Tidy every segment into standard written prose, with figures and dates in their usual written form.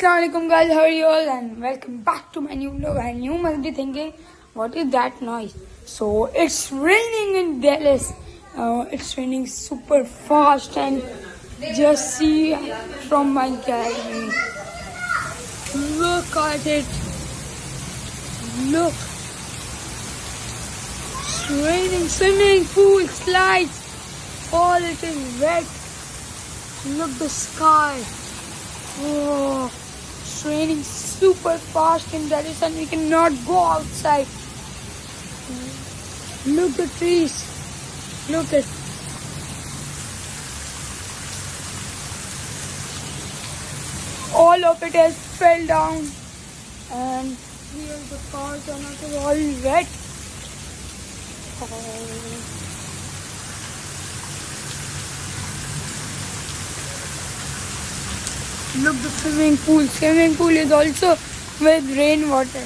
Assalamualaikum guys, how are you all, and welcome back to my new vlog. And you must be thinking, what is that noise? So it's raining in Dallas. It's raining super fast, and just see from my gallery. Look at it. Look. It's raining. Swimming pool, slides. All it is wet. Look the sky. Oh, it's raining super fast in Dallas and we cannot go outside. Look the trees. Look at. All of it has fell down, and here the cars are not all wet. Oh. Look, the swimming pool. Swimming pool is also with rainwater.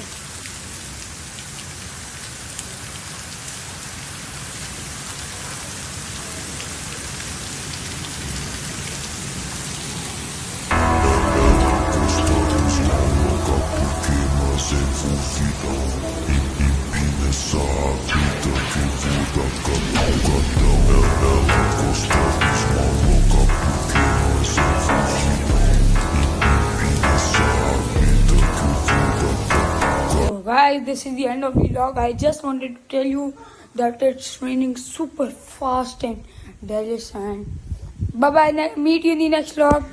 Guys, this is the end of the vlog. I just wanted to tell you that it's raining super fast in Dallas, and bye bye. Meet you in the next vlog.